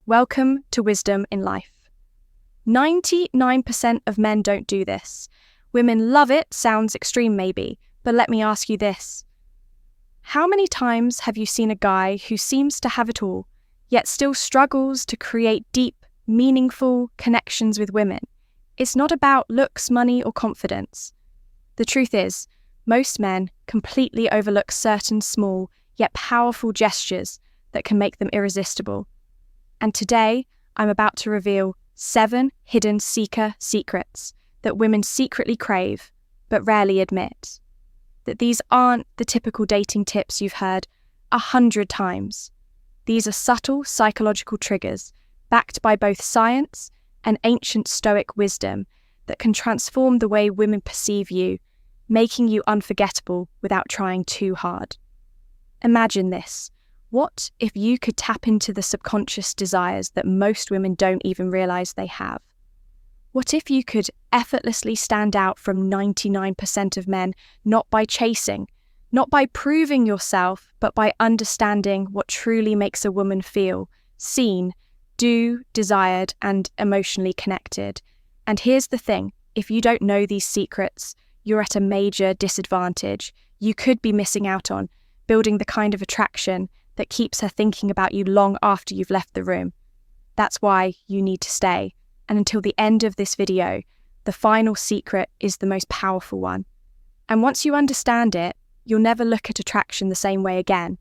Welcome to Wisdom in Life. 99% of men don't do this. Women love it, sounds extreme maybe, but let me ask you this. How many times have you seen a guy who seems to have it all, yet still struggles to create deep, meaningful connections with women? It's not about looks, money, or confidence. The truth is, most men completely overlook certain small, yet powerful gestures that can make them irresistible. And today, I'm about to reveal 7 hidden seeker secrets that women secretly crave, but rarely admit. That these aren't the typical dating tips you've heard 100 times. These are subtle psychological triggers, backed by both science and ancient Stoic wisdom, that can transform the way women perceive you, making you unforgettable without trying too hard. Imagine this. What if you could tap into the subconscious desires that most women don't even realize they have? What if you could effortlessly stand out from 99% of men, not by chasing, not by proving yourself, but by understanding what truly makes a woman feel seen, do, desired, and emotionally connected? And here's the thing, if you don't know these secrets, you're at a major disadvantage. You could be missing out on building the kind of attraction that keeps her thinking about you long after you've left the room. That's why you need to stay. And until the end of this video, the final secret is the most powerful one. And once you understand it, you'll never look at attraction the same way again.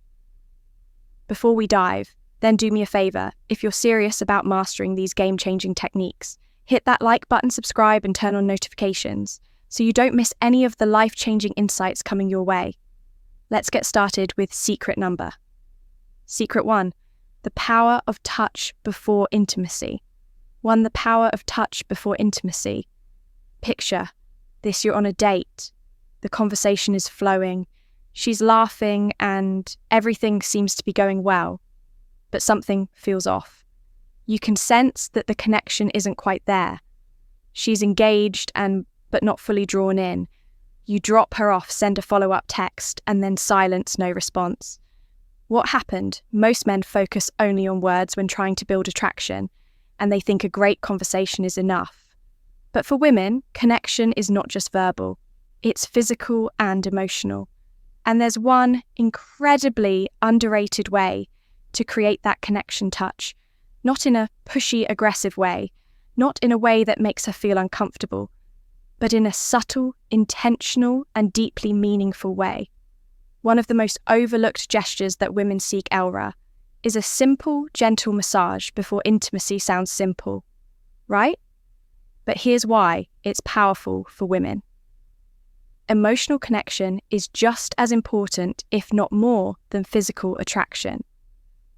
Before we dive, then do me a favor, if you're serious about mastering these game-changing techniques, hit that like button, subscribe, and turn on notifications so you don't miss any of the life-changing insights coming your way. Let's get started with secret number. Secret 1, the power of touch before intimacy. The power of touch before intimacy. Picture this, you're on a date. The conversation is flowing. She's laughing and everything seems to be going well, but something feels off. You can sense that the connection isn't quite there. She's engaged but not fully drawn in. You drop her off, send a follow-up text, and then silence, no response. What happened? Most men focus only on words when trying to build attraction, and they think a great conversation is enough. But for women, connection is not just verbal. It's physical and emotional. And there's one incredibly underrated way to create that connection touch, not in a pushy, aggressive way, not in a way that makes her feel uncomfortable, but in a subtle, intentional, and deeply meaningful way. One of the most overlooked gestures that women seek is a simple, gentle massage before intimacy sounds simple, right? But here's why it's powerful for women. Emotional connection is just as important, if not more, than physical attraction.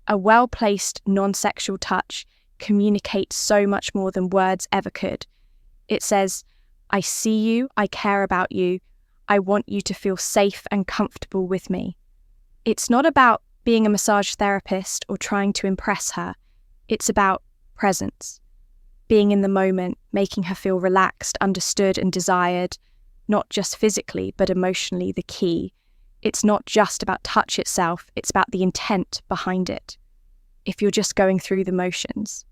A well-placed, non-sexual touch communicates so much more than words ever could. It says, I see you, I care about you, I want you to feel safe and comfortable with me. It's not about being a massage therapist or trying to impress her. It's about presence. Being in the moment, making her feel relaxed, understood, and desired, not just physically, but emotionally, the key. It's not just about touch itself, it's about the intent behind it. If you're just going through the motions,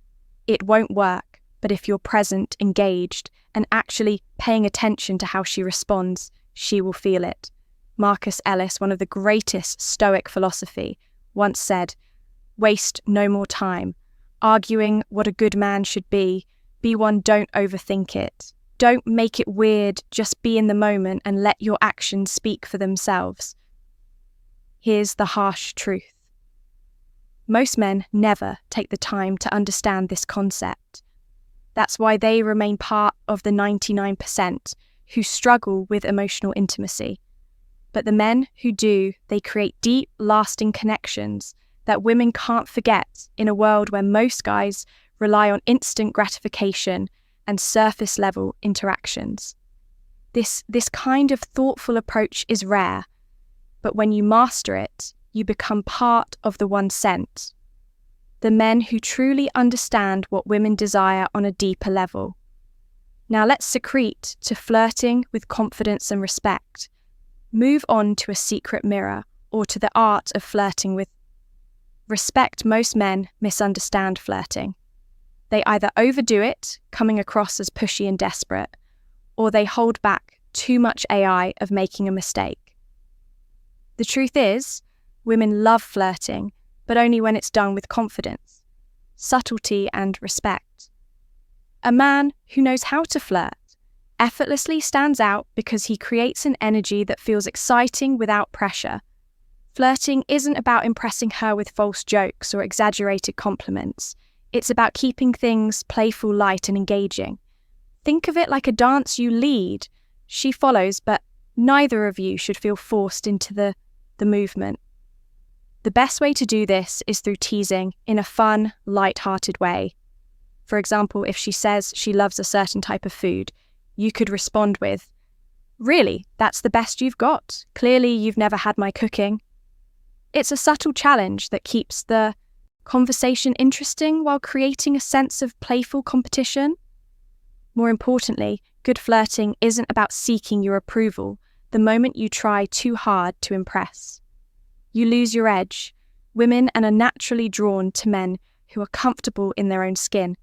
it won't work, but if you're present, engaged, and actually paying attention to how she responds, she will feel it. Marcus Ellis, one of the greatest Stoic philosophy, once said, waste no more time. Arguing what a good man should be one, don't overthink it. Don't make it weird, just be in the moment and let your actions speak for themselves. Here's the harsh truth. Most men never take the time to understand this concept. That's why they remain part of the 99% who struggle with emotional intimacy. But the men who do, they create deep, lasting connections that women can't forget in a world where most guys rely on instant gratification and surface-level interactions. This kind of thoughtful approach is rare, but when you master it, you become part of the 1%. The men who truly understand what women desire on a deeper level. Now let's secrete to flirting with confidence and respect. Move on to a secret mirror or to the art of flirting with respect most men misunderstand flirting. They either overdo it, coming across as pushy and desperate, or they hold back too much AI of making a mistake. The truth is, women love flirting, but only when it's done with confidence, subtlety, and respect. A man who knows how to flirt effortlessly stands out because he creates an energy that feels exciting without pressure. Flirting isn't about impressing her with false jokes or exaggerated compliments. It's about keeping things playful, light, and engaging. Think of it like a dance you lead. She follows, but neither of you should feel forced into the movement. The best way to do this is through teasing in a fun, light-hearted way. For example, if she says she loves a certain type of food, you could respond with, "Really, that's the best you've got. Clearly, you've never had my cooking." It's a subtle challenge that keeps the conversation interesting while creating a sense of playful competition. More importantly, good flirting isn't about seeking your approval the moment you try too hard to impress. You lose your edge. Women are naturally drawn to men who are comfortable in their own skin,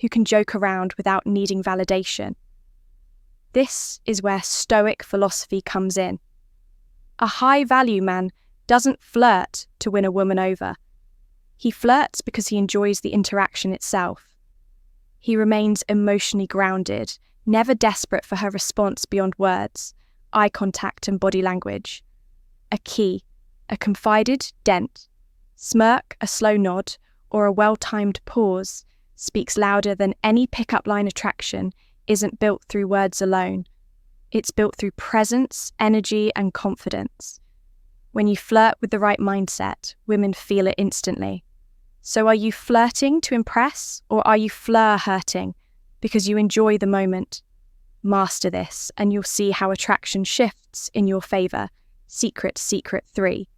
who can joke around without needing validation. This is where Stoic philosophy comes in. A high-value man doesn't flirt to win a woman over. He flirts because he enjoys the interaction itself. He remains emotionally grounded, never desperate for her response beyond words, eye contact, and body language. A key, a confided dent, smirk, a slow nod, or a well-timed pause speaks louder than any pickup line attraction isn't built through words alone. It's built through presence, energy, and confidence. When you flirt with the right mindset, women feel it instantly. So are you flirting to impress, or are you fleur-hurting because you enjoy the moment? Master this, and you'll see how attraction shifts in your favor. Secret 3.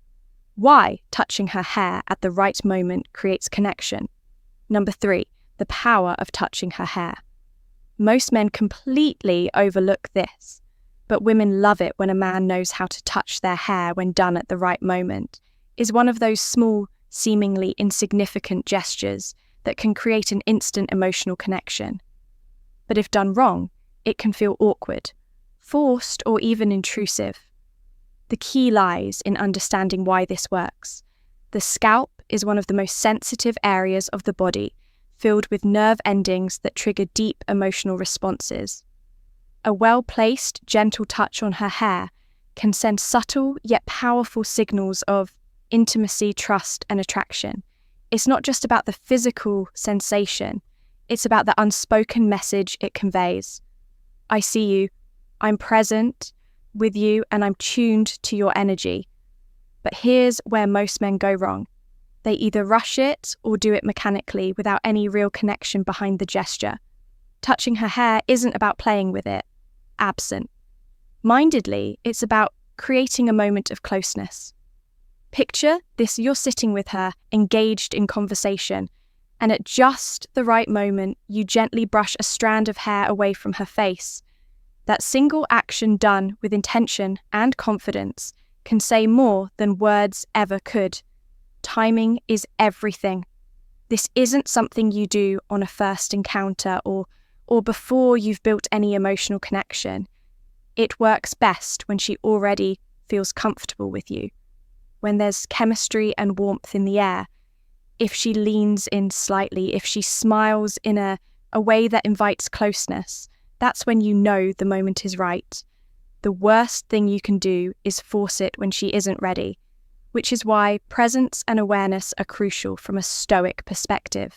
Why touching her hair at the right moment creates connection. Number 3, the power of touching her hair. Most men completely overlook this, but women love it when a man knows how to touch their hair when done at the right moment. Is one of those small, seemingly insignificant gestures that can create an instant emotional connection. But if done wrong, it can feel awkward, forced, or even intrusive. The key lies in understanding why this works. The scalp is one of the most sensitive areas of the body, filled with nerve endings that trigger deep emotional responses. A well-placed, gentle touch on her hair can send subtle yet powerful signals of intimacy, trust, and attraction. It's not just about the physical sensation, it's about the unspoken message it conveys. I see you, I'm present with you, and I'm tuned to your energy. But here's where most men go wrong. They either rush it or do it mechanically without any real connection behind the gesture. Touching her hair isn't about playing with it. Absent. Mindedly, it's about creating a moment of closeness. Picture this: you're sitting with her, engaged in conversation, and at just the right moment, you gently brush a strand of hair away from her face. That single action done with intention and confidence can say more than words ever could. Timing is everything. This isn't something you do on a first encounter or before you've built any emotional connection. It works best when she already feels comfortable with you, when there's chemistry and warmth in the air. If she leans in slightly, if she smiles in a way that invites closeness, that's when you know the moment is right. The worst thing you can do is force it when she isn't ready, which is why presence and awareness are crucial from a Stoic perspective.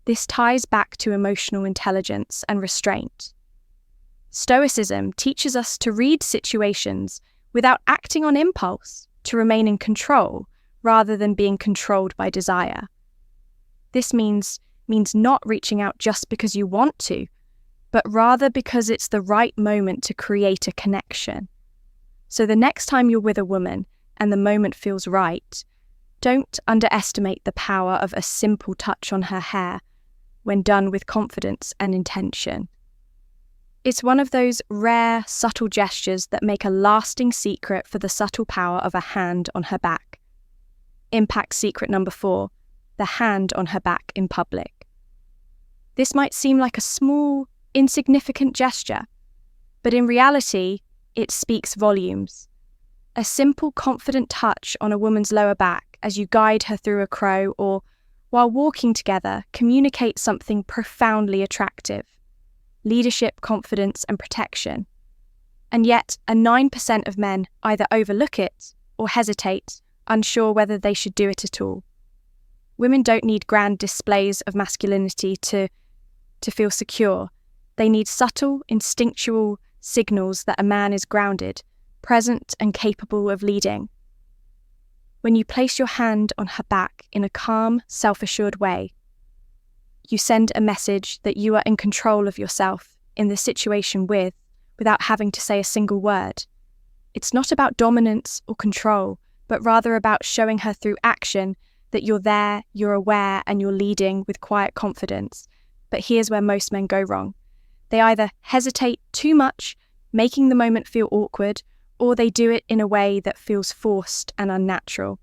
This ties back to emotional intelligence and restraint. Stoicism teaches us to read situations without acting on impulse, to remain in control rather than being controlled by desire. This means not reaching out just because you want to, but rather because it's the right moment to create a connection. So the next time you're with a woman and the moment feels right, don't underestimate the power of a simple touch on her hair when done with confidence and intention. It's one of those rare, subtle gestures that make a lasting secret for the subtle power of a hand on her back. Impact secret number 4, the hand on her back in public. This might seem like a small, insignificant gesture, but in reality, it speaks volumes. A simple, confident touch on a woman's lower back as you guide her through a crow or while walking together communicates something profoundly attractive: leadership, confidence, and protection. And yet, 9% of men either overlook it or hesitate, unsure whether they should do it at all. Women don't need grand displays of masculinity to feel secure. They need subtle, instinctual signals that a man is grounded, present, and capable of leading. When you place your hand on her back in a calm, self-assured way, you send a message that you are in control of yourself in the situation without having to say a single word. It's not about dominance or control, but rather about showing her through action that you're there, you're aware, and you're leading with quiet confidence. But here's where most men go wrong. They either hesitate too much, making the moment feel awkward, or they do it in a way that feels forced and unnatural.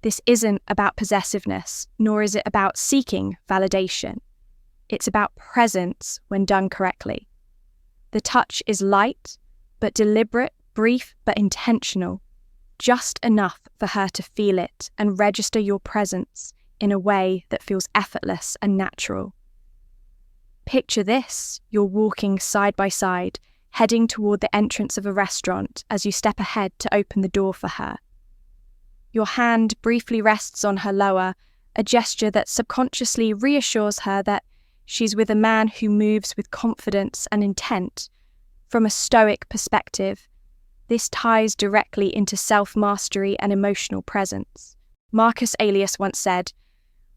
This isn't about possessiveness, nor is it about seeking validation. It's about presence when done correctly. The touch is light, but deliberate, brief, but intentional, just enough for her to feel it and register your presence in a way that feels effortless and natural. Picture this: you're walking side by side, heading toward the entrance of a restaurant as you step ahead to open the door for her. Your hand briefly rests on her lower, a gesture that subconsciously reassures her that she's with a man who moves with confidence and intent. From a Stoic perspective, this ties directly into self-mastery and emotional presence. Marcus Aurelius once said,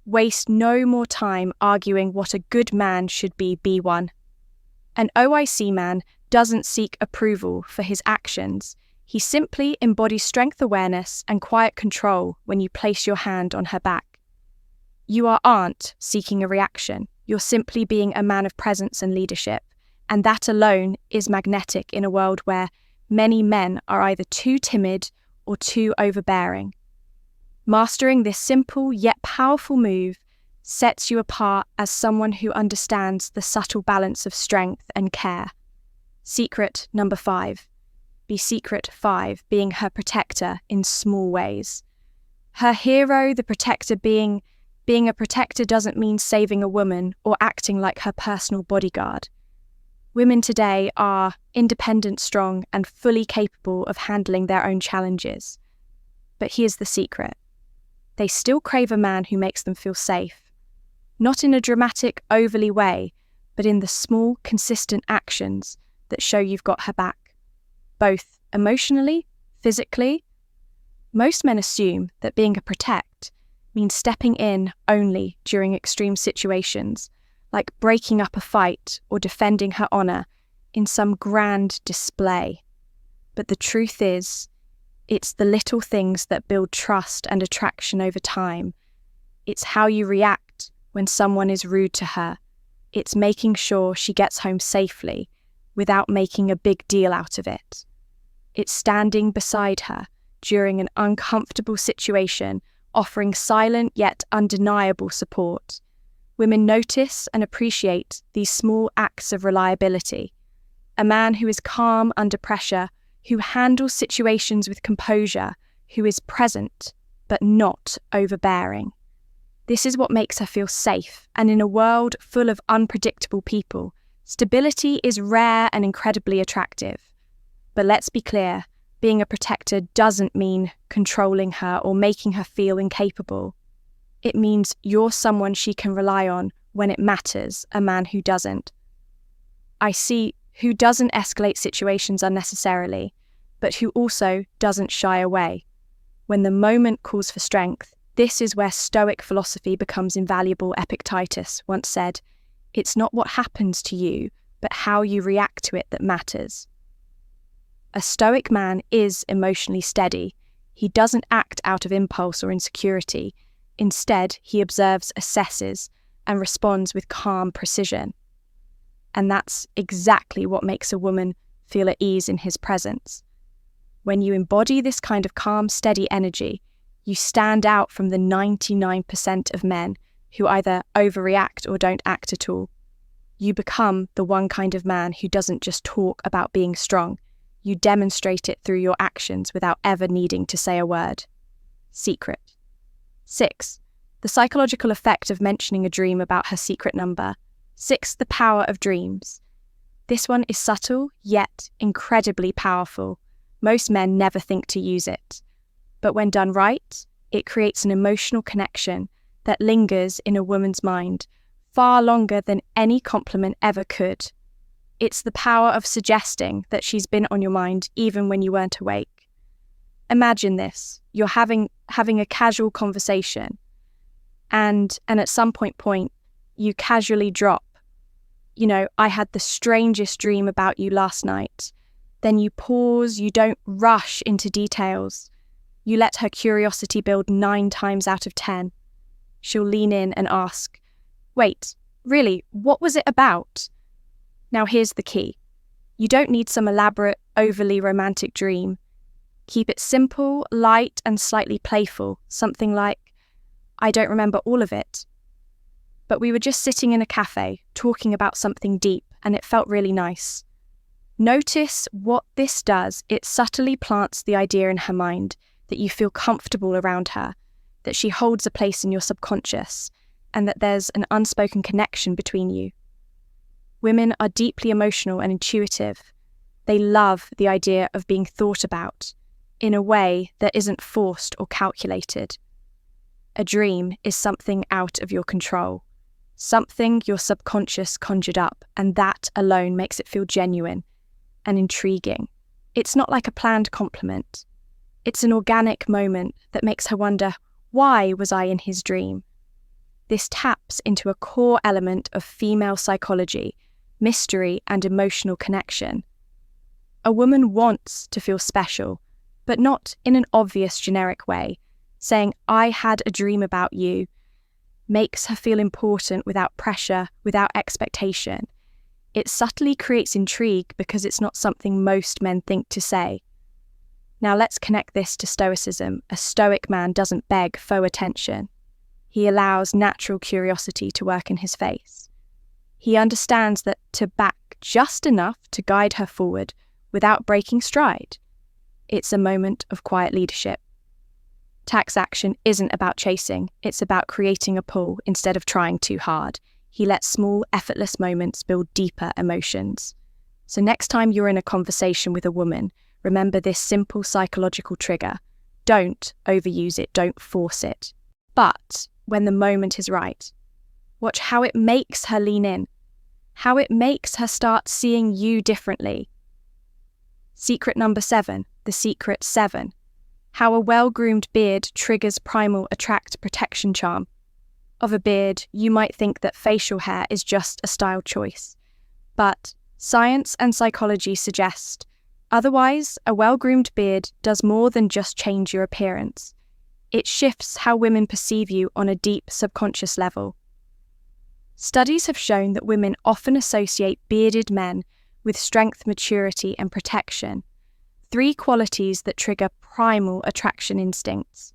"Waste no more time arguing what a good man should be one." An OIC man doesn't seek approval for his actions. He simply embodies strength awareness and quiet control when you place your hand on her back. You aren't seeking a reaction. You're simply being a man of presence and leadership, and that alone is magnetic in a world where many men are either too timid or too overbearing. Mastering this simple yet powerful move sets you apart as someone who understands the subtle balance of strength and care. Secret number 5. Be secret 5, being her protector in small ways. Her hero, the protector, being a protector doesn't mean saving a woman or acting like her personal bodyguard. Women today are independent, strong, and fully capable of handling their own challenges. But here's the secret. They still crave a man who makes them feel safe. Not in a dramatic, overly way, but in the small, consistent actions that show you've got her back. Both emotionally, physically. Most men assume that being a protect means stepping in only during extreme situations, like breaking up a fight or defending her honor in some grand display. But the truth is, it's the little things that build trust and attraction over time. It's how you react when someone is rude to her. It's making sure she gets home safely without making a big deal out of it. It's standing beside her during an uncomfortable situation, offering silent yet undeniable support. Women notice and appreciate these small acts of reliability. A man who is calm under pressure, who handles situations with composure, who is present but not overbearing. This is what makes her feel safe, and in a world full of unpredictable people, stability is rare and incredibly attractive. But let's be clear, being a protector doesn't mean controlling her or making her feel incapable. It means you're someone she can rely on when it matters, a man who doesn't. I see who doesn't escalate situations unnecessarily, but who also doesn't shy away. When the moment calls for strength, this is where Stoic philosophy becomes invaluable. Epictetus once said, "It's not what happens to you, but how you react to it that matters." A Stoic man is emotionally steady. He doesn't act out of impulse or insecurity. Instead, he observes, assesses, and responds with calm precision. And that's exactly what makes a woman feel at ease in his presence. When you embody this kind of calm, steady energy, You stand out from the 99% of men who either overreact or don't act at all. You become the one kind of man who doesn't just talk about being strong. You demonstrate it through your actions without ever needing to say a word. Secret. 6. The psychological effect of mentioning a dream about her secret number. 6. The power of dreams. This one is subtle, yet incredibly powerful. Most men never think to use it. But when done right, it creates an emotional connection that lingers in a woman's mind far longer than any compliment ever could. It's the power of suggesting that she's been on your mind even when you weren't awake. Imagine this. You're having a casual conversation and at some point you casually drop, I had the strangest dream about you last night. Then you pause, you don't rush into details. You let her curiosity build 9 times out of 10. She'll lean in and ask, "Wait, really, what was it about?" Now here's the key. You don't need some elaborate, overly romantic dream. Keep it simple, light, and slightly playful. Something like, "I don't remember all of it, but we were just sitting in a cafe, talking about something deep, and it felt really nice." Notice what this does. It subtly plants the idea in her mind that you feel comfortable around her, that she holds a place in your subconscious, and that there's an unspoken connection between you. Women are deeply emotional and intuitive. They love the idea of being thought about in a way that isn't forced or calculated. A dream is something out of your control, something your subconscious conjured up, and that alone makes it feel genuine and intriguing. It's not like a planned compliment. It's an organic moment that makes her wonder, why was I in his dream? This taps into a core element of female psychology, mystery and emotional connection. A woman wants to feel special, but not in an obvious generic way. Saying, "I had a dream about you," makes her feel important without pressure, without expectation. It subtly creates intrigue because it's not something most men think to say. Now let's connect this to Stoicism. A Stoic man doesn't beg faux attention. He allows natural curiosity to work in his face. He understands that to back just enough to guide her forward without breaking stride, it's a moment of quiet leadership. Tax action isn't about chasing, it's about creating a pull instead of trying too hard. He lets small, effortless moments build deeper emotions. So next time you're in a conversation with a woman, remember this simple psychological trigger. Don't overuse it, don't force it. But when the moment is right, watch how it makes her lean in, how it makes her start seeing you differently. Secret number 7, the secret 7. How a well-groomed beard triggers primal attract protection charm. Of a beard, you might think that facial hair is just a style choice. But science and psychology suggest otherwise. A well-groomed beard does more than just change your appearance. It shifts how women perceive you on a deep subconscious level. Studies have shown that women often associate bearded men with strength, maturity, and protection, 3 qualities that trigger primal attraction instincts.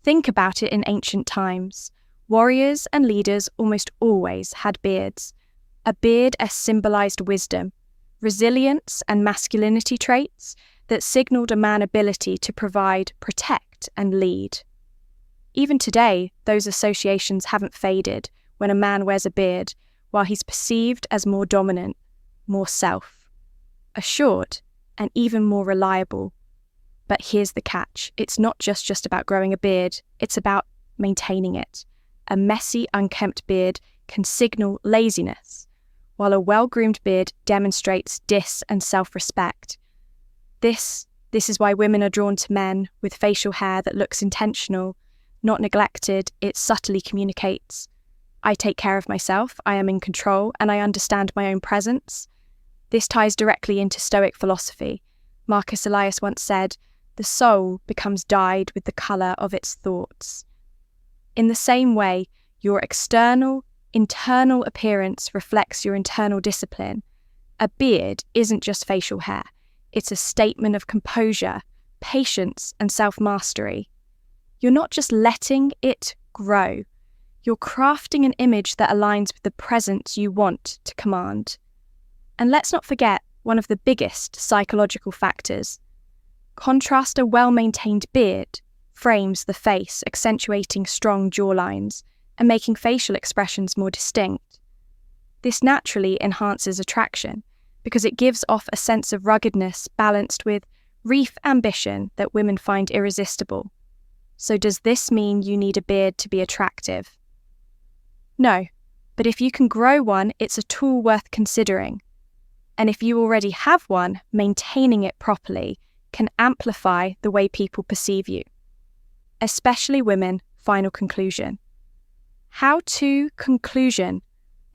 Think about it in ancient times. Warriors and leaders almost always had beards. A beard symbolized wisdom, resilience, and masculinity traits that signaled a man's ability to provide, protect, and lead. Even today, those associations haven't faded when a man wears a beard, while he's perceived as more dominant, more self-assured, and even more reliable. But here's the catch. It's not just about growing a beard, it's about maintaining it. A messy, unkempt beard can signal laziness, while a well-groomed beard demonstrates and self-respect. This is why women are drawn to men with facial hair that looks intentional, not neglected. It subtly communicates, I take care of myself, I am in control, and I understand my own presence. This ties directly into Stoic philosophy. Marcus Aurelius once said, "The soul becomes dyed with the colour of its thoughts." In the same way, your internal appearance reflects your internal discipline. A beard isn't just facial hair. It's a statement of composure, patience, and self-mastery. You're not just letting it grow. You're crafting an image that aligns with the presence you want to command. And let's not forget one of the biggest psychological factors. Contrast a well-maintained beard frames the face, accentuating strong jawlines and making facial expressions more distinct. This naturally enhances attraction because it gives off a sense of ruggedness balanced with reef ambition that women find irresistible. So does this mean you need a beard to be attractive? No, but if you can grow one, it's a tool worth considering. And if you already have one, maintaining it properly can amplify the way people perceive you. Especially women. Final conclusion. How to conclusion.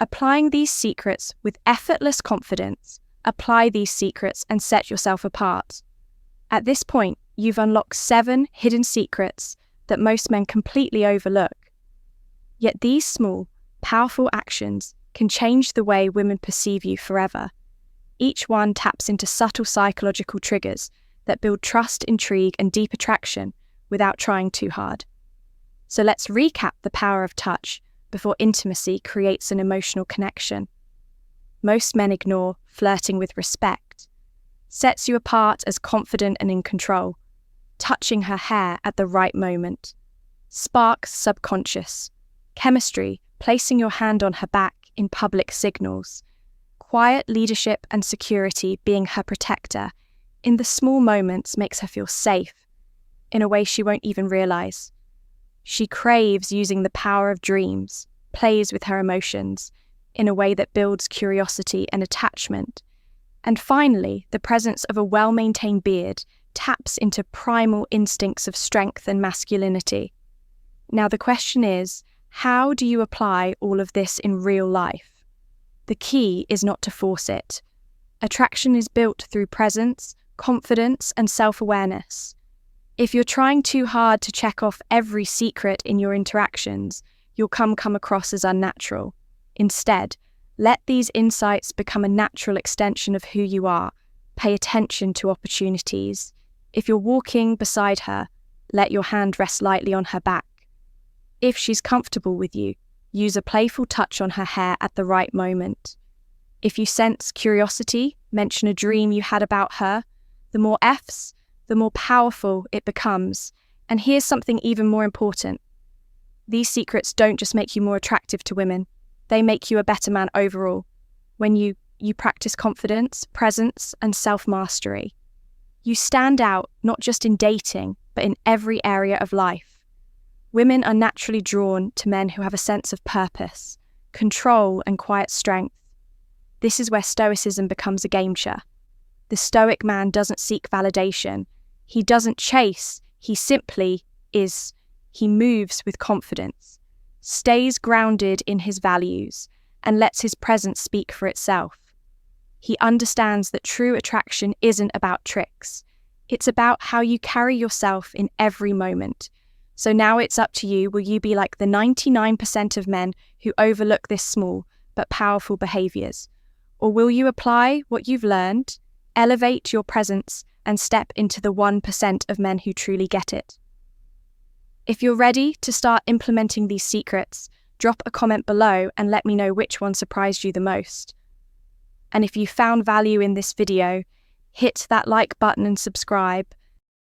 Applying these secrets with effortless confidence. Apply these secrets and set yourself apart. At this point, you've unlocked 7 hidden secrets that most men completely overlook. Yet these small, powerful actions can change the way women perceive you forever. Each one taps into subtle psychological triggers that build trust, intrigue, and deep attraction without trying too hard. So let's recap the power of touch before intimacy creates an emotional connection. Most men ignore flirting with respect. Sets you apart as confident and in control. Touching her hair at the right moment. Sparks subconscious. Chemistry, placing your hand on her back in public signals. Quiet leadership and security, being her protector, in the small moments makes her feel safe, in a way she won't even realize. She craves using the power of dreams, plays with her emotions, in a way that builds curiosity and attachment. And finally, the presence of a well-maintained beard taps into primal instincts of strength and masculinity. Now the question is, how do you apply all of this in real life? The key is not to force it. Attraction is built through presence, confidence, and self-awareness. If you're trying too hard to check off every secret in your interactions, you'll come across as unnatural. Instead, let these insights become a natural extension of who you are. Pay attention to opportunities. If you're walking beside her, let your hand rest lightly on her back. If she's comfortable with you, use a playful touch on her hair at the right moment. If you sense curiosity, mention a dream you had about her. The more F's, the more powerful it becomes. And here's something even more important. These secrets don't just make you more attractive to women. They make you a better man overall. When you practice confidence, presence, and self-mastery. You stand out not just in dating, but in every area of life. Women are naturally drawn to men who have a sense of purpose, control, and quiet strength. This is where Stoicism becomes a game changer. The Stoic man doesn't seek validation. He doesn't chase. He simply is. He moves with confidence, stays grounded in his values, and lets his presence speak for itself. He understands that true attraction isn't about tricks. It's about how you carry yourself in every moment. So now it's up to you. Will you be like the 99% of men who overlook this small but powerful behaviors? Or will you apply what you've learned, elevate your presence, and step into the 1% of men who truly get it? If you're ready to start implementing these secrets, drop a comment below and let me know which one surprised you the most. And if you found value in this video, hit that like button and subscribe